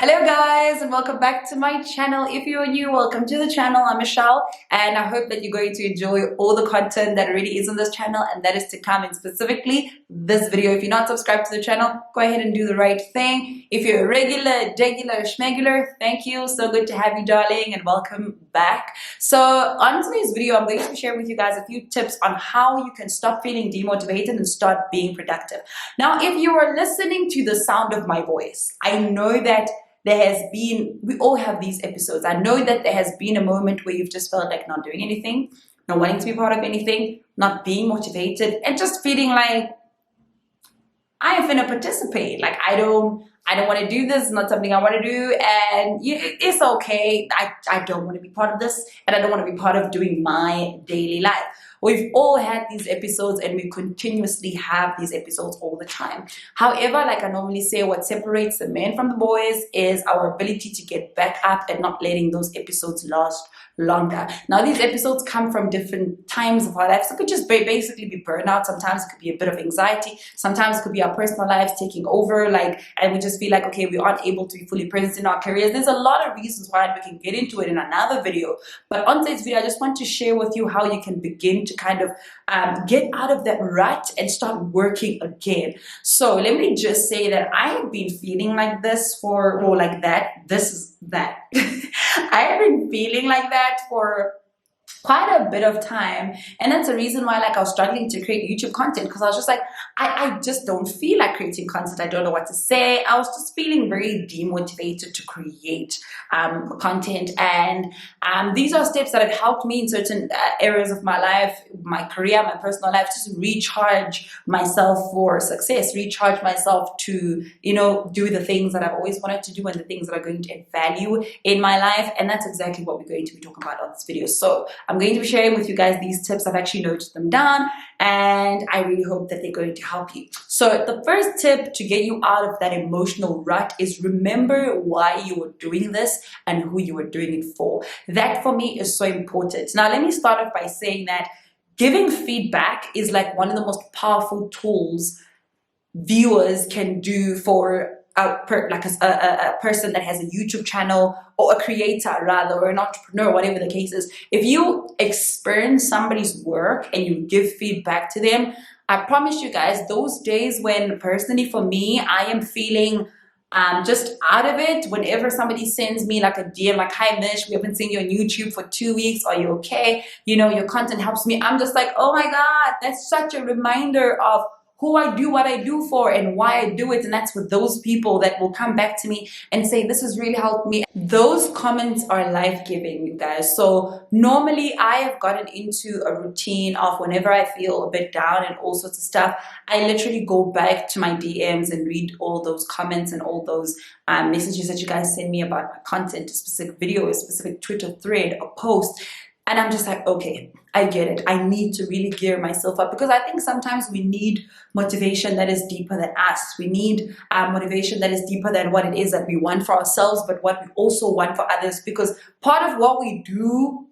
Hello guys and welcome back to my channel. If you're new, welcome to the channel. I'm Michelle and I hope that you're going to enjoy all the content that already is on this channel and that is to come, and specifically this video. If you're not subscribed to the channel, go ahead and do the right thing. If you're a regular, schmegular, thank you. So good to have you, darling, and welcome back. So on today's video, I'm going to share with you guys a few tips on how you can stop feeling demotivated and start being productive. Now, if you are listening to the sound of my voice, I know that we all have these episodes. I know that there has been a moment where you've just felt like not doing anything, not wanting to be part of anything, not being motivated, and just feeling like I am finna participate. Like I don't want to do this. It's not something I want to do, and it's okay. I don't want to be part of this, and I don't want to be part of doing my daily life. We've all had these episodes and we continuously have these episodes all the time. However, like I normally say, what separates the men from the boys is our ability to get back up and not letting those episodes last longer. Now, these episodes come from different times of our lives. It could just basically be burnout. Sometimes it could be a bit of anxiety. Sometimes it could be our personal lives taking over, and we just feel like, okay, we aren't able to be fully present in our careers. There's a lot of reasons why. We can get into it in another video. But on today's video, I just want to share with you how you can begin to kind of get out of that rut and start working again. So let me just say that I have been feeling like this this is that. I have been feeling like that for quite a bit of time, and that's the reason why I was struggling to create YouTube content, because I was just like, I just don't feel like creating content. I don't know what to say. I was just feeling very demotivated to create content, and these are steps that have helped me in certain areas of my life, my career, my personal life, just recharge myself for success, recharge myself to do the things that I've always wanted to do and the things that are going to add value in my life. And that's exactly what we're going to be talking about on this video. So I'm going to be sharing with you guys these tips. I've actually noted them down and I really hope that they're going to help you. So the first tip to get you out of that emotional rut is remember why you were doing this and who you were doing it for. That for me is so important. Now, let me start off by saying that giving feedback is like one of the most powerful tools viewers can do for a person that has a YouTube channel, or a creator rather, or an entrepreneur, whatever the case is. If you experience somebody's work and you give feedback to them, I promise you guys, those days when personally for me, I am feeling just out of it, whenever somebody sends me like a DM like, hi Mish, we haven't seen you on YouTube for 2 weeks, are you okay? Your content helps me. I'm just like, oh my God, that's such a reminder of who I do what I do for and why I do it. And that's with those people that will come back to me and say, this has really helped me. Those comments are life-giving, you guys. So normally I have gotten into a routine of whenever I feel a bit down and all sorts of stuff, I literally go back to my DMs and read all those comments and all those messages that you guys send me about my content, a specific video, a specific Twitter thread, a post. And I'm just like, okay, I get it. I need to really gear myself up, because I think sometimes we need motivation that is deeper than us. We need motivation that is deeper than what it is that we want for ourselves, but what we also want for others. Because part of what we do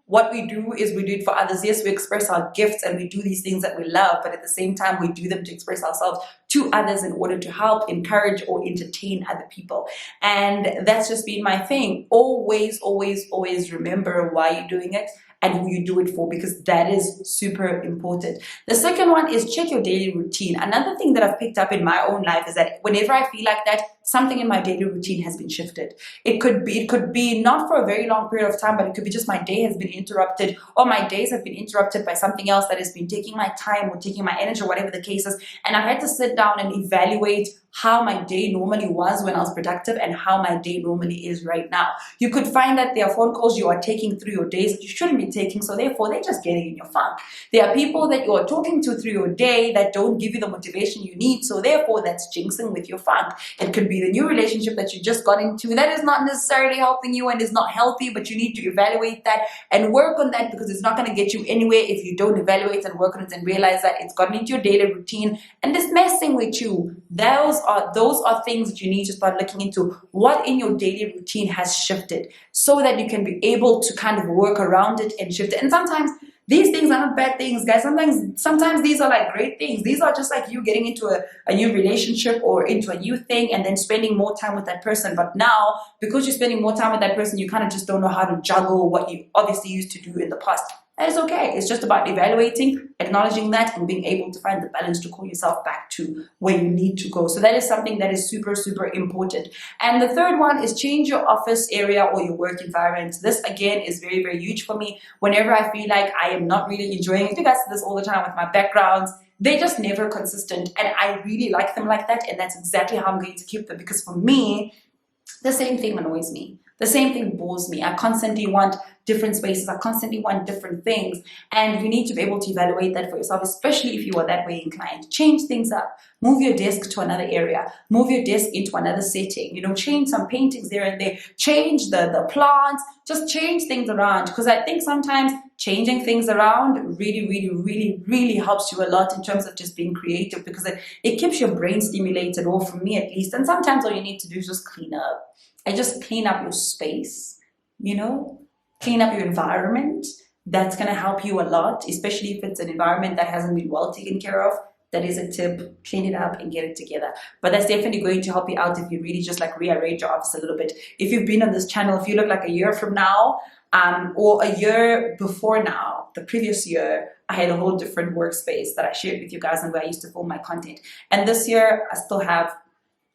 is we do it for others. Yes, we express our gifts and we do these things that we love, but at the same time, we do them to express ourselves to others in order to help, encourage, or entertain other people. And that's just been my thing. Always, always, always remember why you're doing it and who you do it for, because that is super important. The second one is check your daily routine. Another thing that I've picked up in my own life is that whenever I feel like that, something in my daily routine has been shifted. It could be not for a very long period of time, but it could be just my day has been interrupted, or my days have been interrupted by something else that has been taking my time or taking my energy, or whatever the case is. And I've had to sit down and evaluate how my day normally was when I was productive and how my day normally is right now. You could find that there are phone calls you are taking through your days that you shouldn't be taking, so therefore they're just getting in your funk. There are people that you are talking to through your day that don't give you the motivation you need, so therefore that's jinxing with your funk. It could be the new relationship that you just got into that is not necessarily helping you and is not healthy, but you need to evaluate that and work on that, because it's not going to get you anywhere if you don't evaluate and work on it and realize that it's gotten into your daily routine and it's messing with you. Those are things that you need to start looking into. What in your daily routine has shifted, so that you can be able to kind of work around it and shift it. And sometimes These things are not bad things, guys. Sometimes these are like great things. These are just like you getting into a new relationship or into a new thing and then spending more time with that person. But now, because you're spending more time with that person, you kind of just don't know how to juggle what you obviously used to do in the past. That is okay. It's just about evaluating, acknowledging that, and being able to find the balance to call yourself back to where you need to go. So that is something that is super, super important. And the third one is change your office area or your work environment. This again is very, very huge for me. Whenever I feel like I am not really enjoying it, you guys see this all the time with my backgrounds. They're just never consistent, and I really like them like that, and that's exactly how I'm going to keep them, because for me, the same thing annoys me. The same thing bores me. I constantly want different spaces. I constantly want different things. And you need to be able to evaluate that for yourself, especially if you are that way inclined. Change things up. Move your desk to another area. Move your desk into another setting. You know, change some paintings there and there. Change the plants. Just change things around. Because I think sometimes changing things around really, really, really, really helps you a lot in terms of just being creative, because it keeps your brain stimulated, or for me at least. And sometimes all you need to do is just clean up. And just clean up your space, you know, clean up your environment. That's going to help you a lot, especially if it's an environment that hasn't been well taken care of. That is a tip. Clean it up and get it together. But that's definitely going to help you out if you really just like rearrange your office a little bit. If you've been on this channel, if you look like a year from now, or a year before now, the previous year, I had a whole different workspace that I shared with you guys and where I used to film my content. And this year, I still have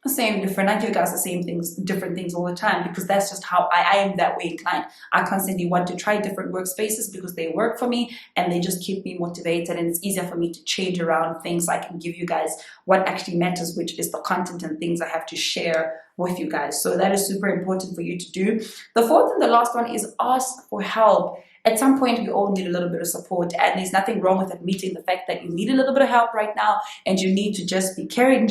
same different. I give you guys the same things, different things all the time, because that's just how I am that way inclined. I constantly want to try different workspaces because they work for me and they just keep me motivated, and it's easier for me to change around things. I can give you guys what actually matters, which is the content and things I have to share with you guys. So that is super important for you to do. The fourth and the last one is ask for help. At some point, we all need a little bit of support, and there's nothing wrong with admitting the fact that you need a little bit of help right now, and you need to just be carried,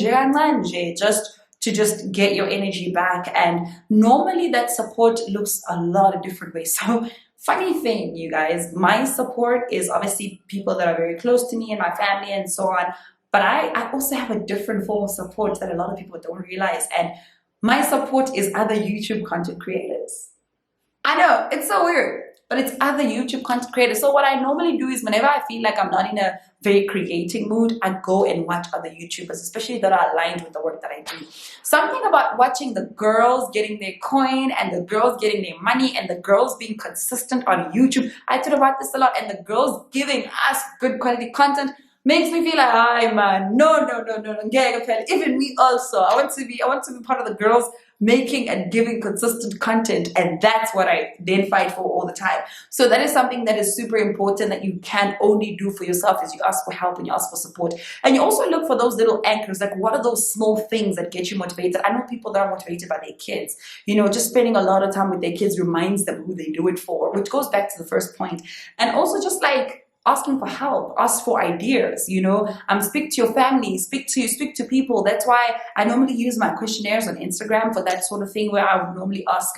just get your energy back. And normally that support looks a lot of different ways. So funny thing, you guys, my support is obviously people that are very close to me and my family and so on. But I also have a different form of support that a lot of people don't realize. And my support is other YouTube content creators. I know, it's so weird, but it's other YouTube content creators. So what I normally do is whenever I feel like I'm not in a very creating mood, I go and watch other YouTubers, especially that are aligned with the work that I do. Something about watching the girls getting their coin and the girls getting their money and the girls being consistent on YouTube. I talk about this a lot, and the girls giving us good quality content makes me feel like, "Ay man, no, even me also. I want to be part of the girls making and giving consistent content," and that's what I then fight for all the time. So that is something that is super important that you can only do for yourself, is you ask for help and you ask for support. And you also look for those little anchors, like what are those small things that get you motivated? I know people that are motivated by their kids. You know, just spending a lot of time with their kids reminds them who they do it for, which goes back to the first point. And also just like asking for help, ask for ideas, you know, speak to your family, speak to people. That's why I normally use my questionnaires on Instagram for that sort of thing, where I would normally ask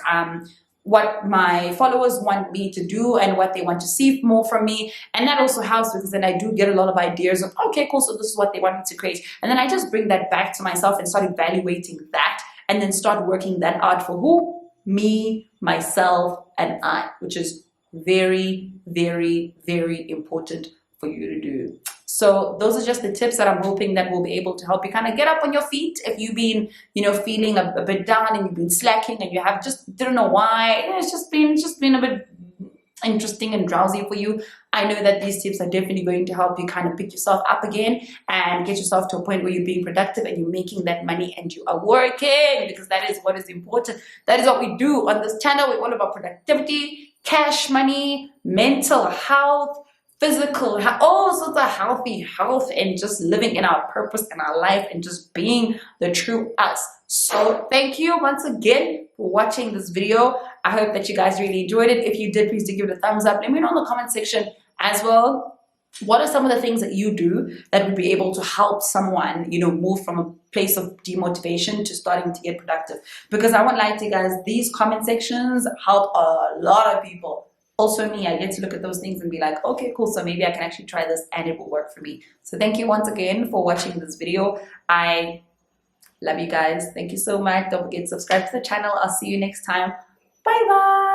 what my followers want me to do and what they want to see more from me. And that also helps, because then I do get a lot of ideas of, okay, cool, so this is what they want me to create. And then I just bring that back to myself and start evaluating that, and then start working that out for who? Me, myself, and I, which is very, very, very important for you to do. So those are just the tips that I'm hoping that will be able to help you kind of get up on your feet if you've been, you know, feeling a bit down and you've been slacking and you have just don't know why. It's just been a bit interesting and drowsy for you. I know that these tips are definitely going to help you kind of pick yourself up again and get yourself to a point where you're being productive and you're making that money and you are working, because that is what is important. That is what we do on this channel. We're all about productivity, cash money, mental health, physical health, all sorts of healthy health, and just living in our purpose and our life and just being the true us. So thank you once again for watching this video. I hope that you guys really enjoyed it. If you did, please do give it a thumbs up. Let me know in the comment section as well, what are some of the things that you do that would be able to help someone, you know, move from a place of demotivation to starting to get productive? Because I won't lie to you guys, these comment sections help a lot of people. Also me, I get to look at those things and be like, okay, cool, so maybe I can actually try this and it will work for me. So thank you once again for watching this video. I love you guys. Thank you so much. Don't forget to subscribe to the channel. I'll see you next time. Bye bye.